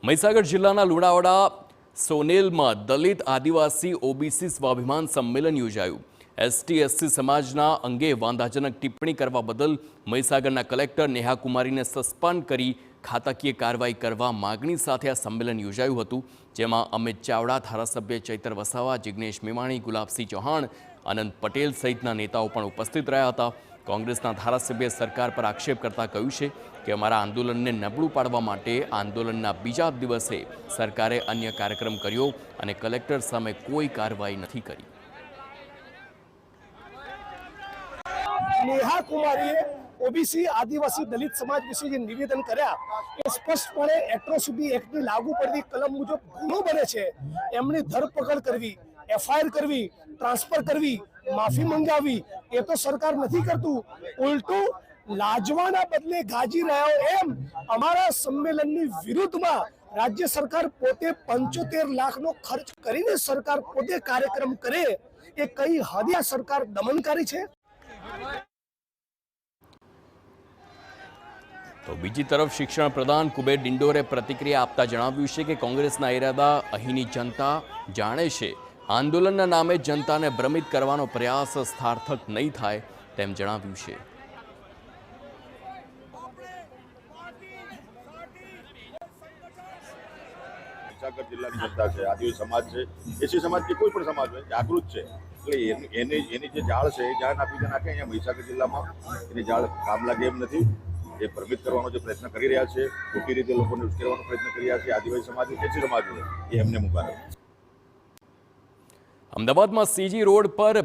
મહીસાગર જિલ્લાના લુણાવાડા સોનેલમાં દલિત આદિવાસી ઓબીસી સ્વાભિમાન સંમેલન યોજાયું। એસટી/એસસી સમાજના અંગે વાંધાજનક ટિપ્પણી કરવા બદલ મહીસાગરના કલેક્ટર નેહા કુમારીને સસ્પેન્ડ કરી ખાતાકીય કાર્યવાહી કરવા માગણી સાથે આ સંમેલન યોજાયું હતું, જેમાં અમિત ચાવડા, ધારાસભ્ય ચૈતર વસાવા, જિગ્નેશ મેવાણી, ગુલાબસિંહ ચૌહાણ, અનંત પટેલ સહિતના નેતાઓ પણ ઉપસ્થિત રહ્યા હતા। કોંગ્રેસના ધારાસભ્ય સરકાર પર આક્ષેપ કરતા કહ્યું છે કે અમારા આંદોલનને નબળું પાડવા માટે આંદોલનના બીજા દિવસે સરકારે અન્ય કાર્યક્રમ કર્યો અને કલેક્ટર સામે કોઈ કાર્યવાહી નથી કરી। નેહા કુમારીએ ઓબીસી આદિવાસી દલિત સમાજ વિશે જે નિવેદન કર્યા એ સ્પષ્ટપણે એટ્રોસિટી એક્ટની લાગુ પડતી કલમ મુજબ ગુનો બને છે। એમની ધરપકડ કરવી, એફઆઈઆર કરવી, ટ્રાન્સફર કરવી, માફી મંગાવી એ તો સરકાર નથી કરતું, ઉલટું લાજવાના બદલે ગાજી રહ્યો। એમ અમારા સંમેલનની વિરુદ્ધમાં રાજ્ય સરકાર પોતે 75 લાખનો ખર્ચ કરીને સરકાર પોતે કાર્યક્રમ કરે એ કઈ હદે આ સરકાર દમનકારી છે। તો બીજી તરફ શિક્ષણ પ્રધાન કુબેર ડિંડોરે પ્રતિક્રિયા આપતા જણાવ્યું છે કે કોંગ્રેસના ઇરાદા અહીંની જનતા જાણે છે। આંદોલનના નામે જનતાને ભ્રમિત કરવાનો પ્રયાસ સાર્થક નહીં થાય તેમ જણાવ્યું છે। મહીસાગર જિલ્લાની જનતા છે, આદિવાસી સમાજ છે, એસી સમાજ કે કોઈ પણ સમાજ હોય જાગૃત છે, એટલે એની જે જાળ છે એ જાળ આપી નાખે। અહીંયા મહીસાગર જિલ્લામાં એની જાળ કામ લાગે એમ નથી। એ ભ્રમિત કરવાનો જે પ્રયત્ન કરી રહ્યા છે, ખોટી રીતે લોકોને ઉશ્કેરવાનો પ્રયત્ન કરી રહ્યા છે આદિવાસી સમાજ, એસી સમાજ એ એમને મુબારક। અમદાવાદમાં સીજી રોડ પર